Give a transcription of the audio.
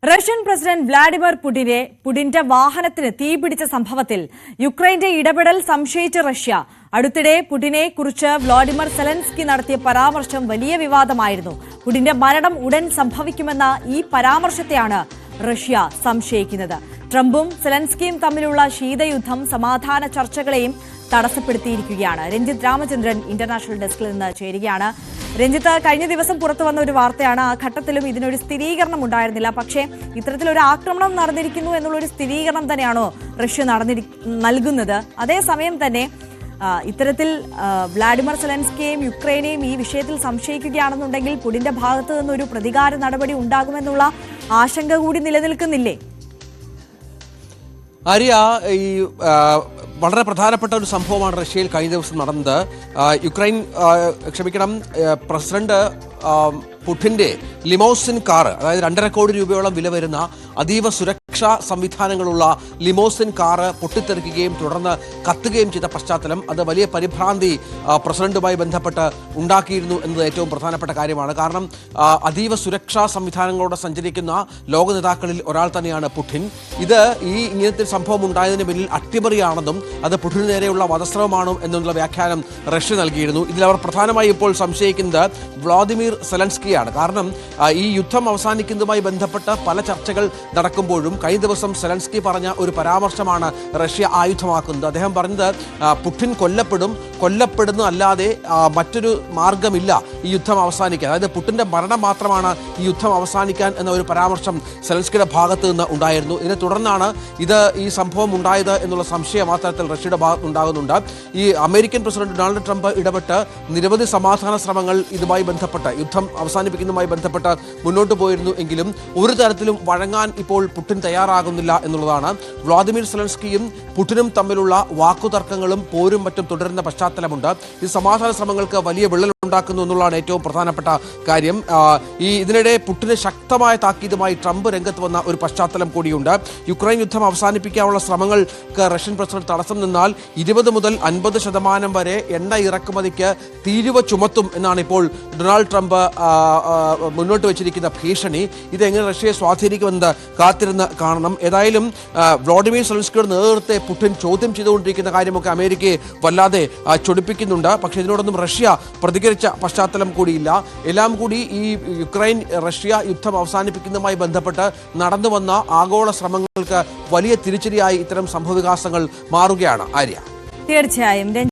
Russian president Vladimir പുടിന്റെ വാഹനത്തിന് തീപിടിച്ച സംഭവത്തിൽ യുക്രൈന്റെ ഇടപെടൽ സംശയിച്ച റഷ്യ അടുത്തിടെ പുടിനെ കുറിച്ച് വ്ളാഡിമിർ സെലൻസ്കി നടത്തിയ പരാമർശം വലിയ വിവാദമായിരുന്നു. പുടിന്റെ മരണം ഉടൻ സംഭവിക്കുമെന്ന ഈ പരാമർശത്തെയാണ് റഷ്യ സംശയിക്കുന്നത്. ട്രംപും സെലൻസ്കിയും തമ്മിലുള്ള ശീതയുദ്ധം സമാധാന ചർച്ചകളെയും തടസ്സപ്പെടുത്തിയിരിക്കുകയാണ്. രഞ്ജിത്ത് രാമചന്ദ്രൻ ഇന്റർനാഷണൽ ഡെസ്കിൽ നിന്ന് ചേരുകയാണ്. രഞ്ജിത്ത്, കഴിഞ്ഞ ദിവസം പുറത്തു വന്ന ഒരു വാർത്തയാണ്. ആ ഘട്ടത്തിലും ഇതിനൊരു സ്ഥിരീകരണം ഉണ്ടായിരുന്നില്ല. പക്ഷേ ഇത്തരത്തിലൊരു ആക്രമണം നടന്നിരിക്കുന്നു എന്നുള്ളൊരു സ്ഥിരീകരണം തന്നെയാണോ റഷ്യ നൽകുന്നത്? അതേസമയം തന്നെ ഇത്തരത്തിൽ വ്ളാഡിമിർ സെലൻസ്കിയെയും യുക്രൈനെയും ഈ വിഷയത്തിൽ സംശയിക്കുകയാണെന്നുണ്ടെങ്കിൽ പുടിന്റെ ഭാഗത്തു നിന്നൊരു പ്രതികാര നടപടി ഉണ്ടാകുമെന്നുള്ള ആശങ്ക കൂടി നിലനിൽക്കുന്നില്ലേ? ആര്യ, ഈ വളരെ പ്രധാനപ്പെട്ട ഒരു സംഭവമാണ് റഷ്യയിൽ കഴിഞ്ഞ ദിവസം നടന്നത്. പ്രസിഡന്റ് പുടിന്റെ ലിമോസിൻ കാർ, അതായത് 2.5 കോടി രൂപയോളം വില വരുന്ന അതീവ സുരക്ഷാ സംവിധാനങ്ങളുള്ള ലിമോസിൻ കാറ് പൊട്ടിത്തെറിക്കുകയും തുടർന്ന് കത്തുകയും ചെയ്ത പശ്ചാത്തലം, അത് വലിയ പരിഭ്രാന്തി പ്രസിഡന്റുമായി ബന്ധപ്പെട്ട് ഉണ്ടാക്കിയിരുന്നു എന്നത് ഏറ്റവും പ്രധാനപ്പെട്ട കാര്യമാണ്. കാരണം അതീവ സുരക്ഷാ സംവിധാനങ്ങളോടെ സഞ്ചരിക്കുന്ന ലോക നേതാക്കളിൽ ഒരാൾ തന്നെയാണ് പുടിൻ. ഇങ്ങനത്തെ സംഭവം ഉണ്ടായതിന് പിന്നിൽ അട്ടിമറിയാണെന്നും അത് പുടിന് നേരെയുള്ള വധശ്രമമാണോ എന്നുള്ള വ്യാഖ്യാനം റഷ്യ നൽകിയിരുന്നു. ഇതിൽ അവർ പ്രധാനമായി ഇപ്പോൾ സംശയിക്കുന്നത് വ്ളാദിമിർ സെലൻസ്കിയാണ്. കാരണം ഈ യുദ്ധം അവസാനിക്കുന്നതുമായി ബന്ധപ്പെട്ട് പല ചർച്ചകൾ നടക്കുമ്പോഴും കഴിഞ്ഞ ദിവസം സെലൻസ്കി പറഞ്ഞ ഒരു പരാമർശമാണ് റഷ്യ ആയുധമാക്കുന്നത്. അദ്ദേഹം പറഞ്ഞത് പുടിൻ കൊല്ലപ്പെടുന്നതല്ലാതെ മറ്റൊരു മാർഗമില്ല ഈ യുദ്ധം അവസാനിക്കാൻ, അതായത് പുടിന്റെ മരണം മാത്രമാണ് ഈ യുദ്ധം അവസാനിക്കാൻ എന്ന ഒരു പരാമർശം സെലൻസ്കിയുടെ ഭാഗത്ത് നിന്ന് ഉണ്ടായിരുന്നു. ഇതിനെ തുടർന്നാണ് ഈ സംഭവം ഉണ്ടായത് എന്നുള്ള സംശയം മാത്രത്തിൽ റഷ്യയുടെ ഭാഗത്തുണ്ടാകുന്നുണ്ട്. ഈ അമേരിക്കൻ പ്രസിഡന്റ് ഡൊണാൾഡ് ട്രംപ് ഇടപെട്ട് നിരവധി സമാധാന ശ്രമങ്ങൾ ഇതുമായി ബന്ധപ്പെട്ട് യുദ്ധം അവസാനിപ്പിക്കുന്നതുമായി ബന്ധപ്പെട്ട് മുന്നോട്ട് പോയിരുന്നു എങ്കിലും ഒരു തരത്തിലും വഴങ്ങാൻ ഇപ്പോൾ പുടിൻ തയ്യാറാകുന്നില്ല എന്നുള്ളതാണ്. വ്ളാദിമിർ സെലൻസ്കിയും പുടിനും തമ്മിലുള്ള വാക്കുതർക്കങ്ങളും പോരും മറ്റും തുടരുന്ന പശ്ചാത്തലമുണ്ട്. ഈ സമാധാന ശ്രമങ്ങൾക്ക് വലിയ വിള്ളലുണ്ടാക്കുന്നു എന്നുള്ളതാണ് ഏറ്റവും പ്രധാനപ്പെട്ട കാര്യം. ഇതിനിടെ പുടിന് ശക്തമായ താക്കീതുമായി ട്രംപ് രംഗത്ത് വന്ന ഒരു പശ്ചാത്തലം കൂടിയുണ്ട്. യുക്രൈൻ യുദ്ധം അവസാനിപ്പിക്കാനുള്ള ശ്രമങ്ങൾക്ക് റഷ്യൻ പ്രസിഡന്റ് തടസ്സം നിന്നാൽ 20 മുതൽ 50% വരെ എണ്ണ ഇറക്കുമതിക്ക് തീരുവ ചുമത്തും എന്നാണ് ഇപ്പോൾ ഡൊണാൾഡ് ട്രംപ് മുന്നോട്ട് വെച്ചിരിക്കുന്ന ഭീഷണി. ഇതെങ്ങനെ റഷ്യയെ സ്വാധീനിക്കുമെന്ന് കാത്തിരുന്ന് കാണണം. ഏതായാലും വ്ളാഡിമിർ സെലൻസ്കിയുടെ നേതൃത്വത്തെ പുടിൻ ചോദ്യം ചെയ്തുകൊണ്ടിരിക്കുന്ന കാര്യമൊക്കെ അമേരിക്കയെ വല്ലാതെ ചൊടിപ്പിക്കുന്നുണ്ട്. പക്ഷേ ഇതിനോടൊന്നും റഷ്യ പ്രതികരിച്ച പശ്ചാത്തലം കൂടിയില്ല. എല്ലാം കൂടി ഈ യുക്രൈൻ റഷ്യ യുദ്ധം അവസാനിപ്പിക്കുന്നതുമായി ബന്ധപ്പെട്ട് നടന്നു വന്ന ആഗോള ശ്രമങ്ങൾക്ക് വലിയ തിരിച്ചടിയായി ഇത്തരം സംഭവവികാസങ്ങൾ മാറുകയാണ്. ആര്യ, തീർച്ചയായും